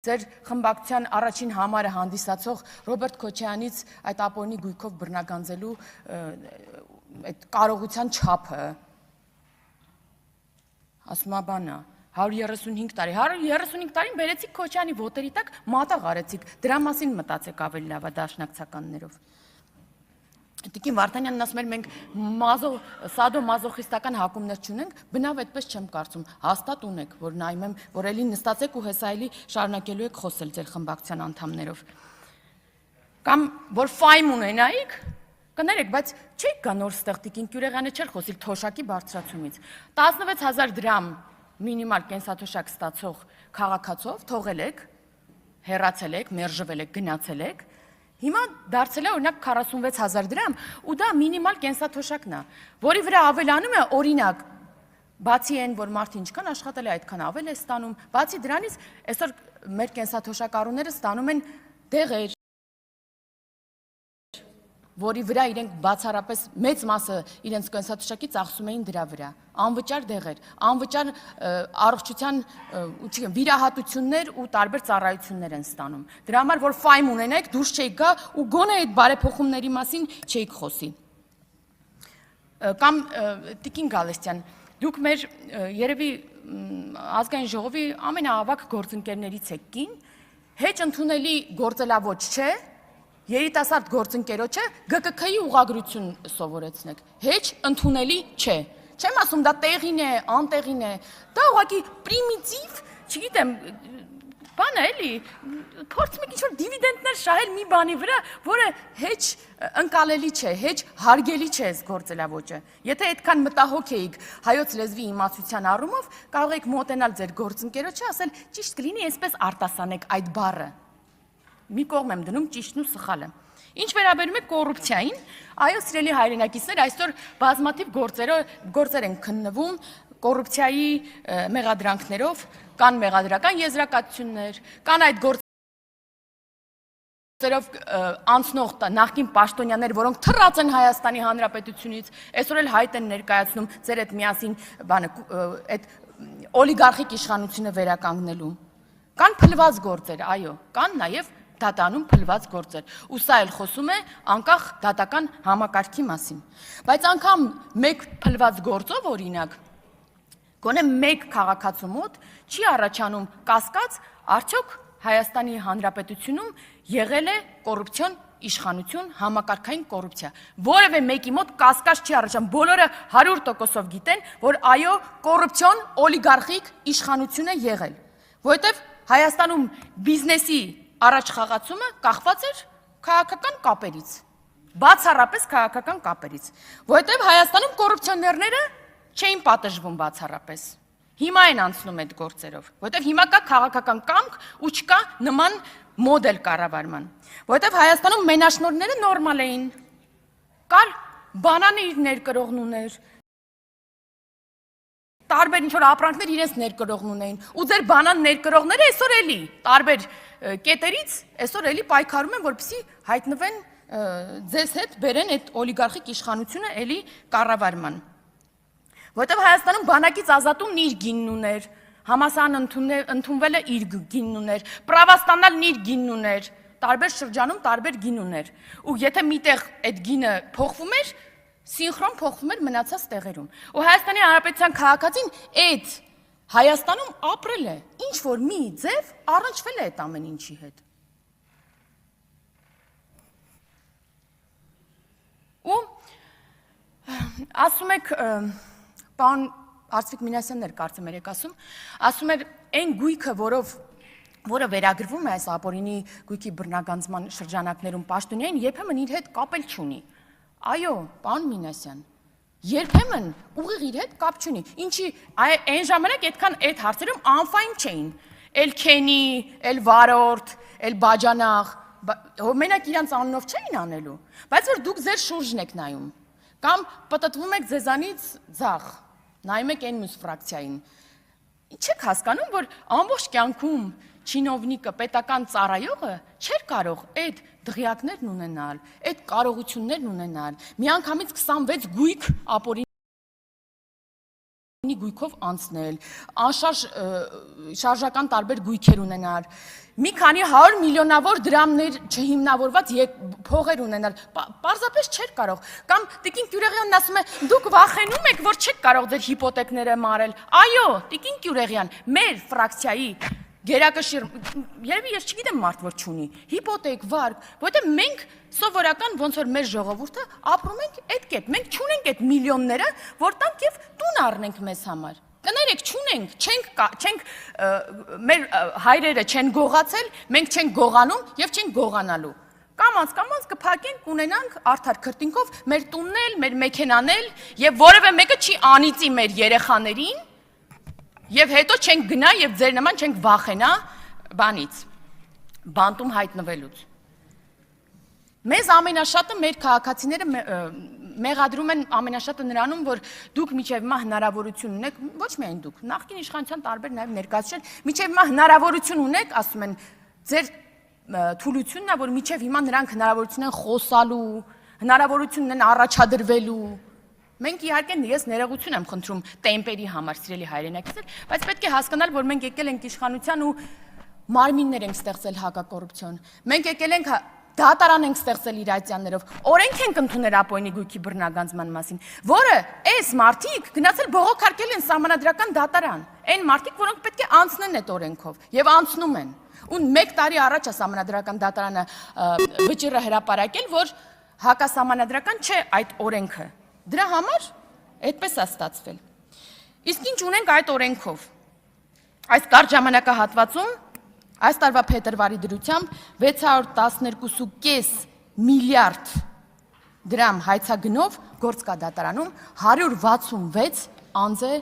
Ձեր խմբակցության առաջին համարը հանդիսացող Ռոբերտ Քոչարյանից այդ ապօրինի գույքով բռնագանձելու այդ կարողության չափը ասում է բանա 135 տարի 135 տարին բերեցիք Քոչարյանի ոտերի տակ մատաղ արեցիք դրա մասին մտածեք ավելի լավ դաշնակցականներով Տիկին Վարդանյանն ասում էր մենք սադո մազոխիստական հակումներ չունենք, բնավ այդպես չեմ կարծում, հաստատ ունեք, որ նայում եմ, որ էլի նստացեք ու հեսա էլի շարունակելու եք խոսել ձեր խմբակցության անդամներով։ Կամ որ ֆայմ ունենայիք, կներեք, բայց չեք գա նոր ստեղ Տիկին Կյուրեղյանը չէր խոսիլ թոշակի բարձրացումից։ 16000 դրամ մինիմալ կենսաթոշակ ստացող քաղաքացով թողել եք, հեռացել եք, մերժվել եք, գնացել եք Հիմա դարձել է օրինակ 46000 դրամ ու դա մինիմալ կենսաթոշակն է, որի վրա ավելանում է օրինակ բացի այն, որ մարդը ինչքան աշխատել է, այդքան ավել է ստանում, բացի դրանից այսօր մեր կենսաթոշակառուները ստանում են դեղեր, որի վրա իրենք բացառապես մեծ մասը իրենց կենսաթոշակի ծախսում էին դրա վրա, անվճար դեղեր, անվճար առողջության վիրահատություններ ու տարբեր ծառայություններ են ստանում։ Դրա համար, որ ֆայմ ունենայիք, դուրս չէիք գա ու գոնե այդ բարեփոխումների մասին չէիք խոսի։ Կամ Տիկին Գալստյան, դուք մեր երևի ազգային ժողովի ամենաավագ գործընկերներից եք կին, հեչ ընդունելի գործելավոճ չէ, Երիտասարդ գործընկերոջ է ԳԿՔ-ի ուղղագրություն սովորեցնեք, հեչ ընդունելի չէ, չեմ ասում դա տեղին է, անտեղին է, դա ուղղակի պրիմիտիվ, չգիտեմ, բան է էլի, փորձում եք ինչ-որ դիվիդենտներ շահել մի բանի վրա, որը հեչ ընկալելի չէ, հեչ հարգելի չէ այս գործելավոճը, եթե այդքան մտահոգ էիք հայոց լեզվի իմացության առումով, կարող եք մոտենալ ձեր գործընկերոջը, ասել ճիշտ կլինի այսպես արտասանեք այդ բառը Մի կողմ եմ դնում ճիշտն ու սխալը։ Ինչ վերաբերում է կոռուպցիային, այո, սիրելի հայրենակիցներ, այսօր բազմաթիվ գործեր են քննվում կոռուպցիայի մեղադրանքներով, կան մեղադրական եզրակացություններ, կան այդ գործերով անցնող նախկին պաշտոնյաներ, որոնք թռած են Հայաստանի Հանրապետությունից, այսօր էլ հայտ են ներկայացնում ձեր այդ միասին այդ օլիգարխիկ իշխանությունը վերականգնելու։ Կան փլված գործեր, այո, կան նաև դատանում փլված գործեր, ու սա էլ խոսում է անկախ դատական համակարգի մասին։ Բայց անգամ մեկ փլված գործով օրինակ, գոնե մեկ քաղաքացու մոտ չի առաջանում կասկած, արդյոք Հայաստանի Հանրապետությունում եղել է կոռուպցիոն իշխանություն, համակարգային կոռուպցիա։ Որևէ մեկի մոտ կասկած չի առաջանում, բոլորը 100%-ով գիտեն, որ այո, կոռուպցիոն օլիգարխիկ իշխանություն է եղել, որովհետև Հայաստանում բիզնեսի Առաջ խաղացումը կախված էր քաղաքական կապերից, բացառապես քաղաքական կապերից, որովհետև Հայաստանում կոռուպցիոներները չէին պատժվում բացառապես, հիմա են անցնում այդ գործերով, որովհետև հիմա կա քաղաքական կամք ու չկա նման մոդել կառավարման, որովհետև Հայաստանում մենաշնորհները նորմալ էին, կար բանանը իր ներկրողն ուներ, տարբեր ինչ-որ ապրանքներ իրենց ներկրողն ունեին, ու ձեր բանան ներկրողները այսօր էլի տարբեր կետերից այսօր էլի պայքարում են, որպեսզի հայտնվեն ձեզ հետ բերեն այդ օլիգարխիկ իշխանությունը էլի կառավարման։ Որովհետև Հայաստանում բանակից ազատումն իր գինն ուներ, համասարան ընդունվելը իր գինն ուներ, պրավաստանալն իր գինն ուներ, տարբեր շրջանում տարբեր գին ուներ։ Ու եթե միտեղ այդ գինը փոխվում էր, սինխրոն փոխվում էր մնացած տեղերում։ Ու Հայաստանի Հանրապետության քաղաքացին այդ Հայաստանում ապրել է, ինչ որ մի ձև առնչվել է այդ ամեն ինչի հետ։ Ու ասում եք, պարոն Արծվիկ Մինասյանն էր կարծեմ երեք ասում էր այն գույքը, որը վերագրվում է այս ապօրինի գույքի բռնագանձման շրջանակներում պաշտոնյային, երբեմն իր հետ կապել չունի։ Այո, պարոն Մինասյան, երբեմն ուղիղ իր հետ կապ չունի, ինչի այն ժամանակ այդքան այդ հարցերում անֆայն չէին, էլ քենի, էլ վարորդ, էլ բաջանաղ, մենակ իրանց անունով չէին անելու, բայց որ դուք ձեր շուրջն եք նայում, կամ պտտվում եք ձեզանից ձախ, նայում եք այն մյուս ֆրակցիային, չեք հասկանում, որ ամբողջ կյանքում չինովնիկը, պետական ծառայողը չէր կարող այդ դղյակներն ունենալ, այդ կարողություններն ունենալ, միանգամից 26 գույք ապօրինի բողոքնի գույքով անցնել, անշարժ շարժական տարբեր գույքեր ունենալ, մի քանի 100 միլիոնավոր դրամներ չհիմնավորված փողեր ունենալ, պարզապես չէր կարող։ Կամ Տիկին Գյուրեղյանն ասում է, դուք վախենում եք, որ չեք կարող ձեր հիպոթեքները մարել։ Այո, Տիկին Գյուրեղյան, մեր ֆրակցիայի գերակշիռ, երևի ես չգիտեմ մարդ որ չունի, հիպոթեք, վարկ, որովհետև մենք սովորական ոնց որ մեր ժողովուրդը ապրում ենք այդ կերպ, մենք չունենք այդ միլիոնները, որ տանք եւ տուն առնենք մեզ համար։ Կներեք, չունենք, չենք մեր հայրերը չեն գողացել, մենք չենք գողանում եւ չենք գողանալու։ Կամաց կփակենք, ունենանք արդար քրտինքով մեր տունն էլ, մեր մեքենան էլ եւ որևէ մեկը չի անիծի մեր երեխաներին եւ հետո չենք գնա եւ ձեր նման չենք վախենա բանից, բանտում հայտնվելուց։ Մեզ ամենաշատը մեր քաղաքացիները մեղադրում են ամենաշատը նրանում, որ դուք միջև հիմա հնարավորություն ունեք, ոչ միայն դուք, նախկին իշխանության տարբեր նաև ներկայացուցիչ, միջև հիմա հնարավորություն ունեք, ասում են, ձեր թուլությունն է, որ միջև հիմա նրանք հնարավորություն են խոսալու, հնարավորություն են առաջադրվելու։ Մենք իհարկե ես ներողություն եմ խնդրում տեմպերի համար, սիրելի հայրենակիցներ, բայց պետք է հասկանալ, որ մենք եկել ենք իշխանության ու մարմիններ ենք ստեղծել հակակոռուպցիոն։ Մենք եկել ենք դատարան ենք ստեղծել իր այցյաններով, օրենք ենք ընդունել ապօրինի գույքի բռնագանձման մասին, որը այս մարդիկ գնացել բողոքարկել են սահմանադրական դատարան, այն մարդիկ, որոնք պետք է անցնեն այդ օրենքով եւ անցնում են։ Ու 1 տարի առաջ է սահմանադրական դատարանը վճիռը հրապարակել, որ հակասահմանադրական չէ այդ օրենքը։ Դրա համար այդպես է ստացվել։ Իսկ ինչ ունենք այդ օրենքով։ Այս կարճ ժամանակահատվածում այս տարվա փետրվարի դրությամբ 612.5 միլիարդ դրամ հայցագնով գործ կա դատարանում, 166 անձ է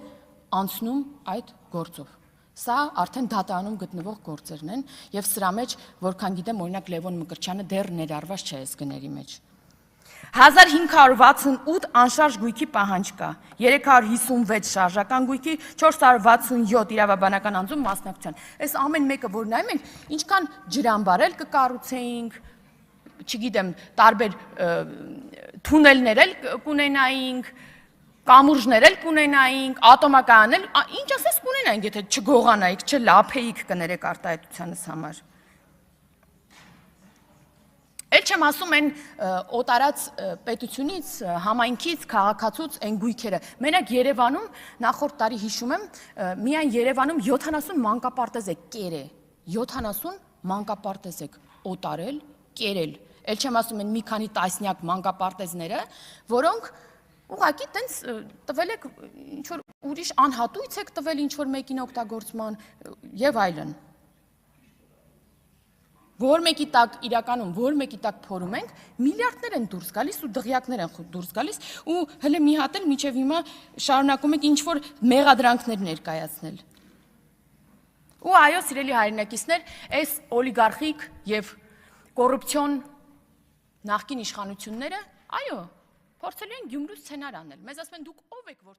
անցնում այդ գործով։ Սա արդեն դատարանում գտնվող գործերն են եւ սրա մեջ, որքան գիտեմ, օրինակ Լևոն Մկրտչյանը դեռ ներառված չէ այս գների մեջ։ 1568 անշարժ գույքի պահանջ կա, 356 շարժական գույքի, 467 իրավաբանական անձում մասնակցության։ Այս ամեն մեկը որ նայում ենք, ինչքան ջրամբար էլ կկառուցեինք, չգիտեմ, տարբեր թունելներ էլ կունենայինք, կամուրջներ էլ կունենայինք, ատոմակայաններ, ինչ ասես կունենայինք, եթե չգողանայիք, չլափեիք կներեք արտահայտությանս համար։ Էլ չեմ ասում են օտարած պետությունից, համայնքից, քաղաքացուց են գույքերը։ Մենակ Երևանում, նախորդ տարի հիշում եմ, միայն Երևանում 70 մանկապարտեզ է կերե, 70 մանկապարտեզ է օտարել, կերել։ Էլ չեմ ասում են մի քանի տասնյակ մանկապարտեզները, որոնք ուղղակի տենց տվել եք ինչ-որ ուրիշ անհատույց եք տվել ինչ-որ մեկին օգտագործման եւ այլն։ Որ մեկի տակ իրականում, որ մեկի տակ փորում ենք, միլիարդներ են դուրս գալիս ու դղյակներ են դուրս գալիս ու հələ մի հատ էլ մինչև հիմա շարունակում եք ինչ-որ մեղադրանքներ ներկայացնել։ Ու այո, սիրելի հայրենակիցներ, այս օլիգարխիկ եւ կոռուպցիոն նախկին իշխանությունները, այո, փորձել են Գյումրու սցենար անել։ Մեզ ասում են դուք ով եք որ